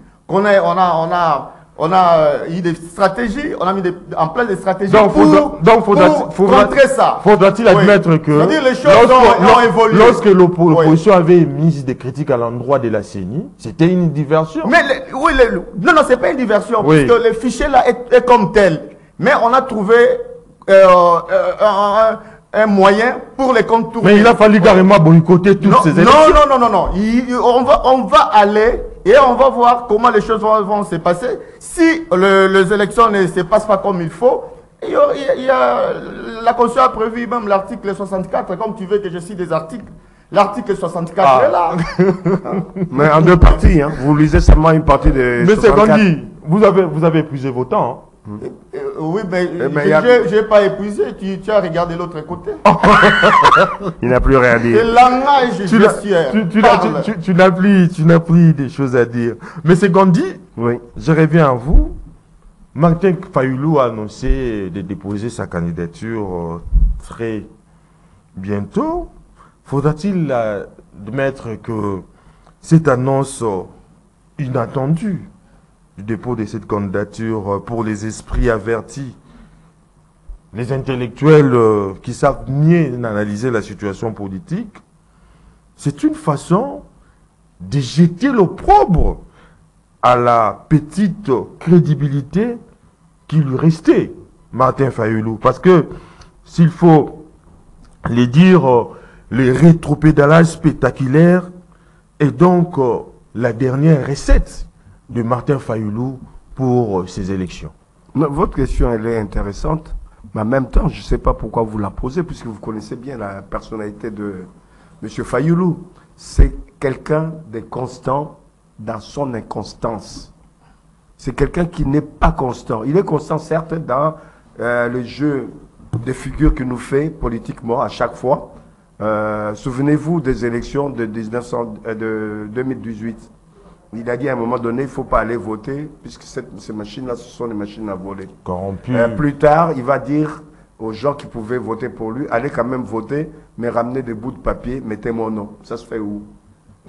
on a eu des stratégies, on a mis en place des stratégies pour contrer ça. Faudra-t-il admettre que les choses ont évolué. Lorsque l'opposition avait mis des critiques à l'endroit de la CENI, c'était une diversion. Mais non, c'est pas une diversion, parce que le fichier là est comme tel. Mais on a trouvé un moyen pour les contourner. Mais il a fallu carrément boycotter toutes ces élections. Non. On va aller et on va voir comment les choses vont se passer. Si les élections ne se passent pas comme il faut, la Constitution a prévu même l'article 64, comme tu veux que je cite des articles. L'article 64 est là. Mais en deux parties, hein. Vous lisez seulement une partie de 64. Mais c'est Gandhi, vous avez épuisé vos temps. Hein. Oui, mais je n'ai pas épuisé. Tu as regardé l'autre côté. Il n'a plus rien à dire. Le langage gestuel. Tu n'as plus des choses à dire. Mais c'est Gandhi. Oui. Je reviens à vous. Martin Fayulu a annoncé de déposer sa candidature très bientôt. Faudra-t-il admettre que cette annonce inattendu du dépôt de cette candidature pour les esprits avertis, les intellectuels qui savent mieux analyser la situation politique. C'est une façon de jeter l'opprobre à la petite crédibilité qui lui restait, Martin Fayulu. Parce que, s'il faut le dire, le rétropédalage spectaculaire est donc la dernière recette de Martin Fayulu pour ces élections. Non, votre question, elle est intéressante, mais en même temps, je ne sais pas pourquoi vous la posez, puisque vous connaissez bien la personnalité de M. Fayulu. C'est quelqu'un de constant dans son inconstance. C'est quelqu'un qui n'est pas constant. Il est constant, certes, dans le jeu de figures qu'il nous fait politiquement à chaque fois. Souvenez-vous des élections de 2018. Il a dit à un moment donné, il ne faut pas aller voter, puisque ces machines-là, ce sont des machines à voler. Corrompues. Plus tard, il va dire aux gens qui pouvaient voter pour lui, allez quand même voter, mais ramenez des bouts de papier, mettez mon nom. Ça se fait où?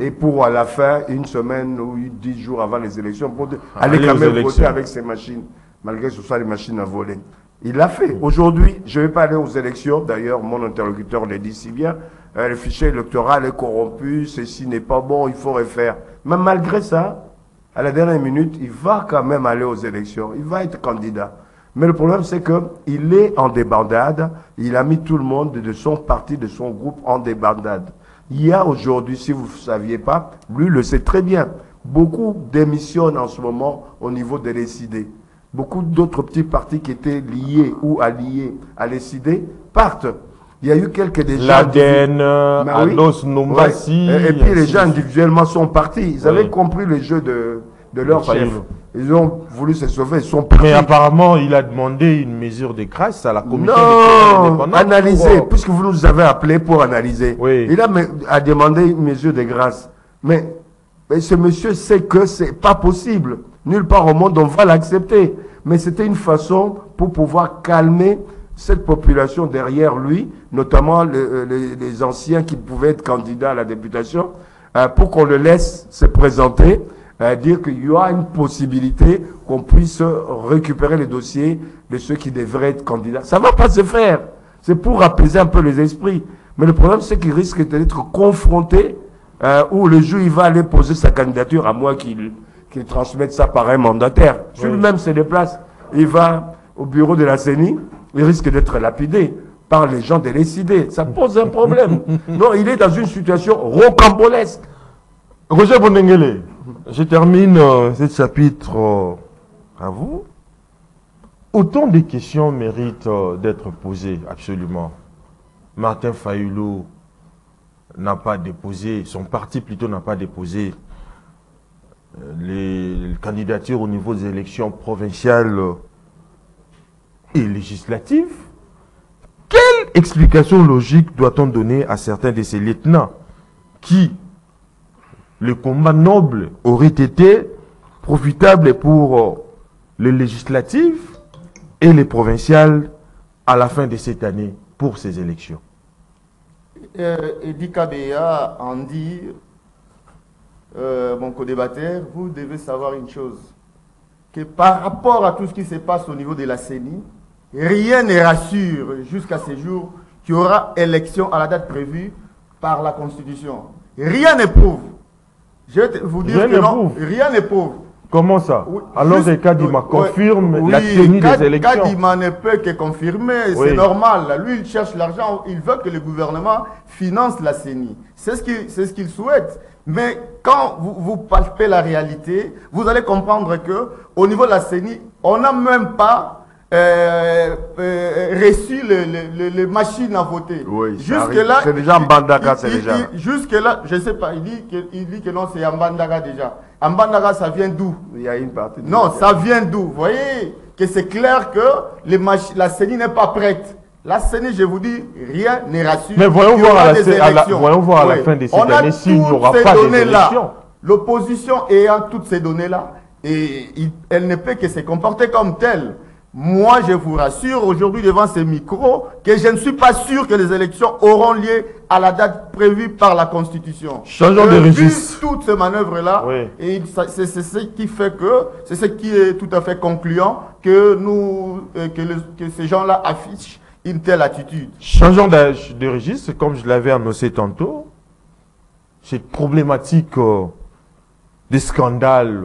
Et pour à la fin, une semaine ou 10 jours avant les élections, pour dire, allez quand même voter avec ces machines, malgré que ce soit des machines à voler. Il l'a fait. Aujourd'hui, je ne vais pas aller aux élections. D'ailleurs, mon interlocuteur le dit si bien. Le fichier électoral est corrompu, ceci n'est pas bon, il faut refaire. Mais malgré ça, à la dernière minute, il va quand même aller aux élections. Il va être candidat. Mais le problème, c'est qu'il est en débandade. Il a mis tout le monde de son parti, de son groupe en débandade. Il y a aujourd'hui, si vous ne saviez pas, lui le sait très bien, beaucoup démissionnent en ce moment au niveau de l'ECD. Beaucoup d'autres petits partis qui étaient liés ou alliés à l'ECD partent. Il y a eu quelques des gens... L'ADN, Alos, Nombassi... Et puis les gens individuellement sont partis. Ils avaient compris le jeu de leur chef. Ils ont voulu se sauver, ils sont partis. Mais apparemment, il a demandé une mesure de grâce à la commission non, analyser, puisque vous nous avez appelé pour analyser. Oui. Il a demandé une mesure de grâce. Mais ce monsieur sait que c'est pas possible. Nulle part au monde, on va l'accepter. Mais c'était une façon pour pouvoir calmer cette population derrière lui, notamment les anciens qui pouvaient être candidats à la députation, pour qu'on le laisse se présenter, dire qu'il y aura une possibilité qu'on puisse récupérer les dossiers de ceux qui devraient être candidats. Ça ne va pas se faire. C'est pour apaiser un peu les esprits. Mais le problème, c'est qu'il risque d'être confronté, où le jour il va aller poser sa candidature, à moins qu'il transmette ça par un mandataire. Oui. Lui-même se déplace, il va au bureau de la CENI, il risque d'être lapidé par les gens de l'ECD. Ça pose un problème. Non, il est dans une situation rocambolesque. Roger Bondenguele, je termine ce chapitre à vous. Autant de questions méritent d'être posées, absolument. Martin Fayulu n'a pas déposé, son parti plutôt n'a pas déposé les candidatures au niveau des élections provinciales et législatives. Quelle explication logique doit-on donner à certains de ces lieutenants qui, le combat noble aurait été profitable pour les législatives et les provinciales à la fin de cette année pour ces élections? Edi Kabea en dit, mon co-débatteur, vous devez savoir une chose, que par rapport à tout ce qui se passe au niveau de la CENI, rien ne rassure jusqu'à ce jour qu'il y aura élection à la date prévue par la Constitution. Rien ne prouve. Je vais vous dire que non, rien ne prouve. Comment ça? Oui, alors que Kadima confirme la tenue des élections. Kadima ne peut que confirmer, oui. C'est normal. Lui, il cherche l'argent, il veut que le gouvernement finance la CENI. C'est ce qu'il souhaite. Mais quand vous palpez la réalité, vous allez comprendre que au niveau de la CENI, on n'a même pas reçu les machines à voter. Oui, jusque-là, c'est déjà en Mbandaka, c'est déjà. Jusque-là, je ne sais pas, il dit que non, c'est en Mbandaka déjà. En Mbandaka, ça vient d'où? Il y a une partie. Non, ça vient d'où? Vous voyez que c'est clair que la CENI n'est pas prête. La CENI, je vous dis, rien n'est rassuré. Mais voyons voir à la fin de cette année s'il n'y aura pas d'élections. L'opposition ayant toutes ces données-là, et elle ne peut que se comporter comme telle. Moi, je vous rassure aujourd'hui devant ces micros que je ne suis pas sûr que les élections auront lieu à la date prévue par la Constitution. Changeons de registre. Vu toutes ces manœuvres-là, Oui. et c'est ce qui fait que, c'est ce qui est tout à fait concluant que que ces gens-là affichent une telle attitude. Changeons de registre, comme je l'avais annoncé tantôt. Cette problématique des scandales,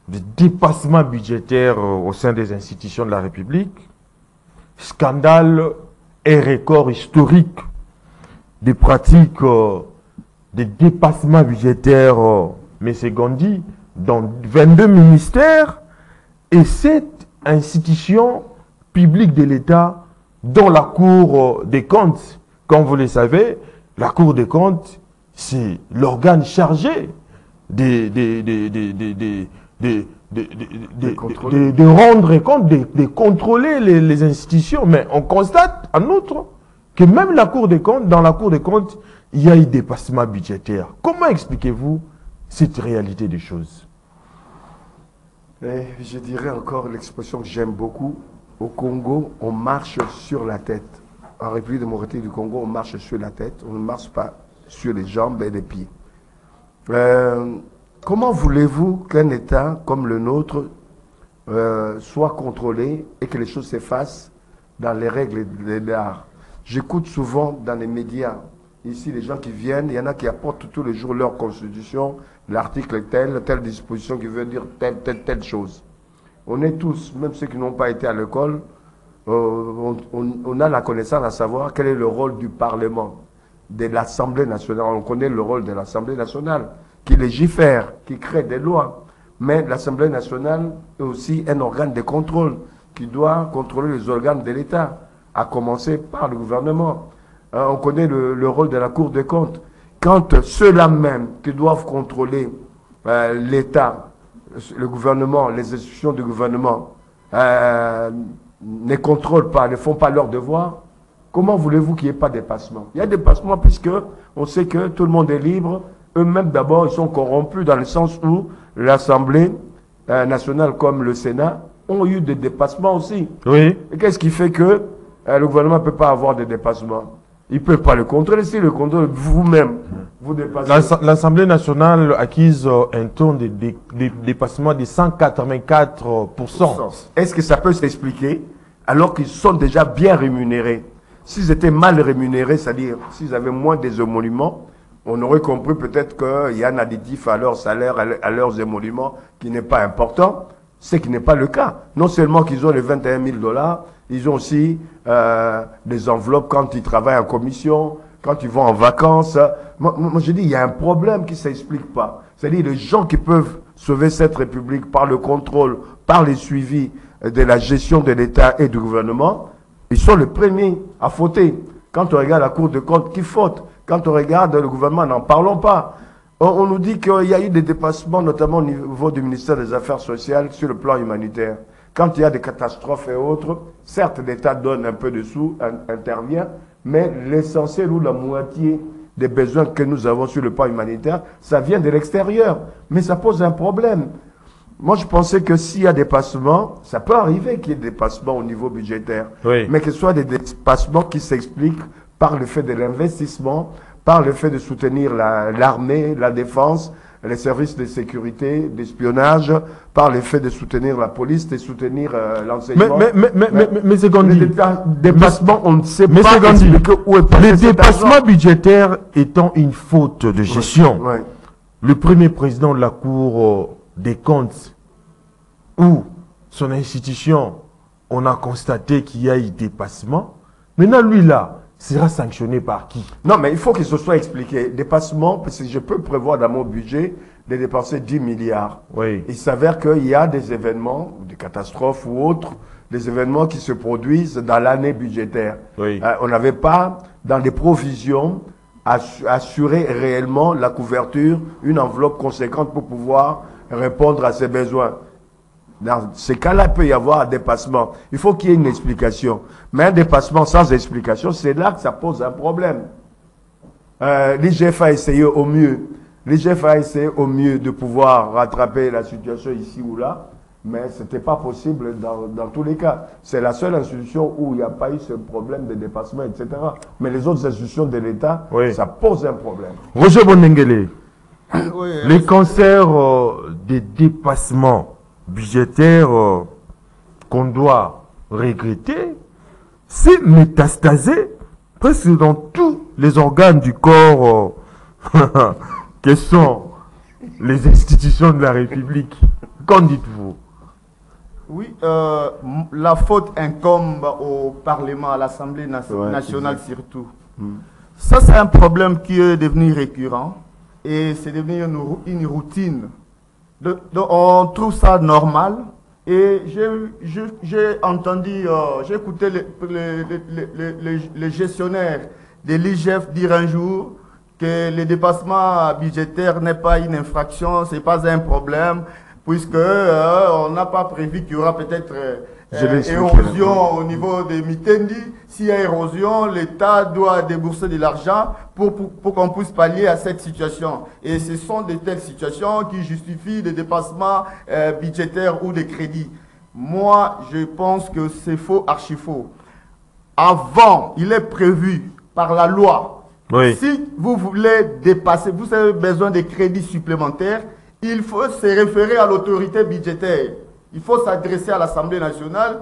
des dépassements budgétaires au sein des institutions de la République, scandale et record historique des pratiques des dépassements budgétaires, M. Gandhi, dans 22 ministères et 7 institutions publiques de l'État, dont la Cour des comptes. Comme vous le savez, la Cour des comptes, c'est l'organe chargé de rendre compte, de contrôler les institutions. Mais on constate, en outre, que même la Cour des comptes, dans la Cour des comptes, il y a eu dépassement budgétaire. Comment expliquez-vous cette réalité des choses? Je dirais encore l'expression que j'aime beaucoup. Au Congo, on marche sur la tête. En République démocratique du Congo, on marche sur la tête. On ne marche pas sur les jambes et les pieds. Comment voulez-vous qu'un État comme le nôtre soit contrôlé et que les choses s'effacent dans les règles de l'art? J'écoute souvent dans les médias, ici, les gens qui viennent, il y en a qui apportent tous les jours leur constitution, l'article telle disposition qui veut dire telle chose. On est tous, même ceux qui n'ont pas été à l'école, on a la connaissance à savoir quel est le rôle du Parlement, de l'Assemblée nationale. On connaît le rôle de l'Assemblée nationale, qui légifère, qui crée des lois. Mais l'Assemblée nationale est aussi un organe de contrôle qui doit contrôler les organes de l'État, à commencer par le gouvernement. On connaît le rôle de la Cour des comptes. Quand ceux-là même qui doivent contrôler l'État, le gouvernement, les institutions du gouvernement, ne contrôlent pas, ne font pas leur devoir, comment voulez-vous qu'il n'y ait pas de dépassement? Il y a dépassement puisque on sait que tout le monde est libre. Eux-mêmes, d'abord, ils sont corrompus dans le sens où l'Assemblée nationale comme le Sénat ont eu des dépassements aussi. Oui. Et qu'est-ce qui fait que le gouvernement ne peut pas avoir de dépassement? Il ne peut pas le contrôler. Si le contrôle, vous-même, vous dépassez. L'Assemblée nationale acquise un taux de dépassement de 184%. Est-ce que ça peut s'expliquer alors qu'ils sont déjà bien rémunérés? S'ils étaient mal rémunérés, c'est-à-dire s'ils avaient moins des émoluments, on aurait compris peut-être qu'il y a un additif à leur salaire, à leurs émoluments qui n'est pas important, ce qui n'est pas le cas. Non seulement qu'ils ont les 21 000 $, ils ont aussi des enveloppes quand ils travaillent en commission, quand ils vont en vacances. Moi je dis, il y a un problème qui ne s'explique pas. C'est-à-dire les gens qui peuvent sauver cette République par le contrôle, par les suivis de la gestion de l'État et du gouvernement, ils sont les premiers à fauter. Quand on regarde la Cour des comptes, qui faute? Quand on regarde le gouvernement, n'en parlons pas. On nous dit qu'il y a eu des dépassements, notamment au niveau du ministère des Affaires sociales, sur le plan humanitaire. Quand il y a des catastrophes et autres, certes, l'État donne un peu de sous, intervient, mais l'essentiel ou la moitié des besoins que nous avons sur le plan humanitaire, ça vient de l'extérieur. Mais ça pose un problème. Moi, je pensais que s'il y a des dépassements, ça peut arriver qu'il y ait des dépassements au niveau budgétaire, Oui. mais que ce soit des dépassements qui s'expliquent par le fait de l'investissement, par le fait de soutenir l'armée, la défense, les services de sécurité, d'espionnage, par le fait de soutenir la police, de soutenir l'enseignement. Mais c'est Gandhi. Les dépassements, on ne sait Mais pas c'est Gandhi. expliquer où est passé Les cet dépassements argent. budgétaires étant une faute de gestion, Ouais. le premier président de la Cour des comptes, ou son institution, on a constaté qu'il y a eu dépassement. Maintenant, lui là, sera sanctionné par qui? Non, mais il faut que ce soit expliqué. Dépassement, parce que je peux prévoir dans mon budget de dépenser 10 milliards. Oui. Il s'avère qu'il y a des événements, des catastrophes ou autres, des événements qui se produisent dans l'année budgétaire. Oui. On n'avait pas, dans les provisions, assuré réellement la couverture, une enveloppe conséquente pour pouvoir répondre à ces besoins. Dans ces cas-là, il peut y avoir un dépassement. Il faut qu'il y ait une explication. Mais un dépassement sans explication, c'est là que ça pose un problème. L'IGF a essayé au mieux. L'IGF a essayé au mieux de pouvoir rattraper la situation ici ou là. mais ce n'était pas possible dans tous les cas. C'est la seule institution où il n'y a pas eu ce problème de dépassement, etc. Mais les autres institutions de l'État, ça pose un problème. Roger Bonengele, les cancers des dépassements budgétaires qu'on doit regretter, c'est métastasé presque dans tous les organes du corps que sont les institutions de la République. Qu'en dites-vous? Oui, la faute incombe au Parlement, à l'Assemblée nationale surtout. Ça, c'est un problème qui est devenu récurrent et c'est devenu une routine. Donc, on trouve ça normal. Et j'ai entendu, j'ai écouté les gestionnaires de l'IGF dire un jour que le dépassement budgétaire n'est pas une infraction, ce n'est pas un problème, puisque on n'a pas prévu qu'il y aura peut-être érosion au niveau des Mitendi. S'il y a érosion, l'État doit débourser de l'argent pour qu'on puisse pallier à cette situation. Et ce sont de telles situations qui justifient des dépassements budgétaires ou des crédits. Moi, je pense que c'est faux, archi faux. Avant, il est prévu par la loi, si vous voulez dépasser, vous avez besoin de crédits supplémentaires, il faut se référer à l'autorité budgétaire. Il faut s'adresser à l'Assemblée nationale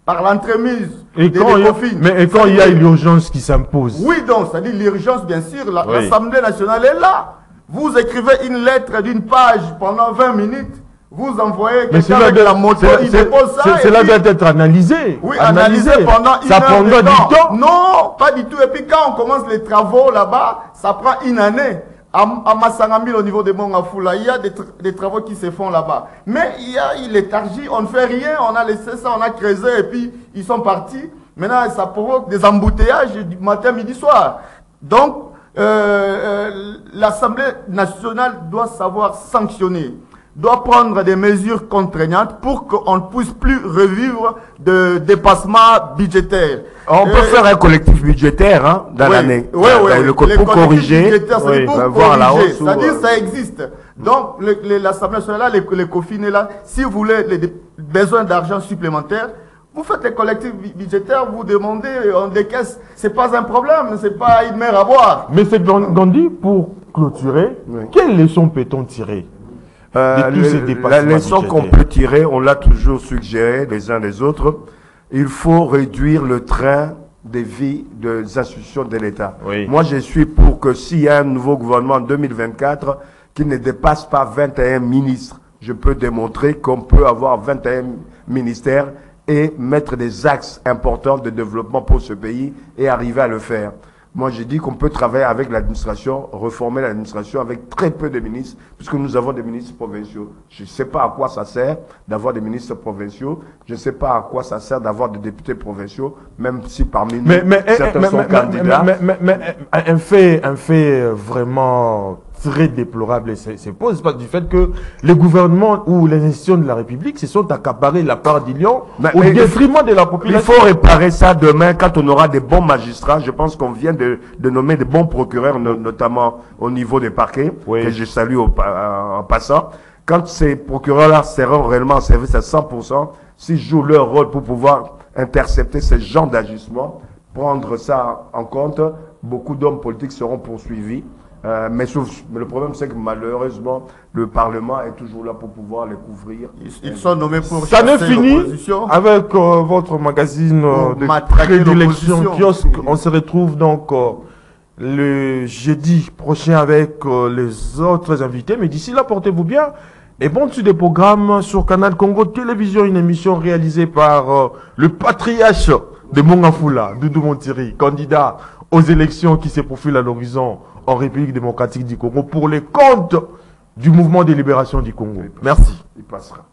par l'entremise des COFIN. Mais quand il y a l'urgence qui s'impose? Oui, donc, c'est-à-dire l'urgence, bien sûr, l'Assemblée nationale est là. Vous écrivez une lettre d'une page pendant 20 minutes, vous envoyez quelqu'un avec la moto, il dépose ça. Cela doit être analysé. Oui, analysé pendant une heure. Ça prendra du temps? Non, pas du tout. Et puis quand on commence les travaux là-bas, ça prend une année. À Massangamil, au niveau de Mongafula, il y a des travaux qui se font là-bas. Mais il y a une léthargie, on ne fait rien, on a laissé ça, on a creusé et puis ils sont partis. Maintenant, ça provoque des embouteillages du matin, midi, soir. Donc, l'Assemblée nationale doit savoir sanctionner, doit prendre des mesures contraignantes pour qu'on ne puisse plus revivre de dépassement budgétaire. On peut faire un collectif budgétaire dans l'année. Pour corriger, voir la hausse. C'est-à-dire ça existe. Donc l'Assemblée nationale, les COFIN est là. Si vous voulez les besoins d'argent supplémentaire, vous faites les collectifs budgétaires, vous demandez, on décaisse. C'est pas un problème, c'est pas une mer à boire. Mais c'est Gandhi, pour clôturer, quelles leçons peut-on tirer? La leçon qu'on peut tirer, on l'a toujours suggéré les uns les autres, il faut réduire le train de vie des institutions de l'État. Moi, je suis pour que s'il y a un nouveau gouvernement en 2024 qui ne dépasse pas 21 ministres, je peux démontrer qu'on peut avoir 21 ministères et mettre des axes importants de développement pour ce pays et arriver à le faire. Moi, j'ai dit qu'on peut travailler avec l'administration, reformer l'administration avec très peu de ministres, puisque nous avons des ministres provinciaux. Je ne sais pas à quoi ça sert d'avoir des ministres provinciaux. Je ne sais pas à quoi ça sert d'avoir des députés provinciaux, même si parmi nous, certains sont candidats. Mais un fait vraiment très déplorable se pose du fait que les gouvernements ou les institutions de la République se sont accaparés la part du lion au détriment de la population. Il faut réparer ça demain quand on aura des bons magistrats. Je pense qu'on vient de nommer des bons procureurs, notamment au niveau des parquets, que je salue en passant. Quand ces procureurs-là seront réellement en service à 100%, s'ils jouent leur rôle pour pouvoir intercepter ce genre d'ajustement, prendre ça en compte, beaucoup d'hommes politiques seront poursuivis. Mais le problème, c'est que malheureusement, le Parlement est toujours là pour pouvoir les couvrir. Ils sont nommés pour ça ne finit avec votre magazine de prédilection kiosque. On se retrouve donc le jeudi prochain avec les autres invités. Mais d'ici là, portez-vous bien. Et bon, dessus des programmes sur Canal Congo Télévision, une émission réalisée par le patriarche de Mongafula, Doudou Montiri, candidat aux élections qui se profilent à l'horizon en République démocratique du Congo pour les comptes du mouvement de libération du Congo. Merci. Il passera.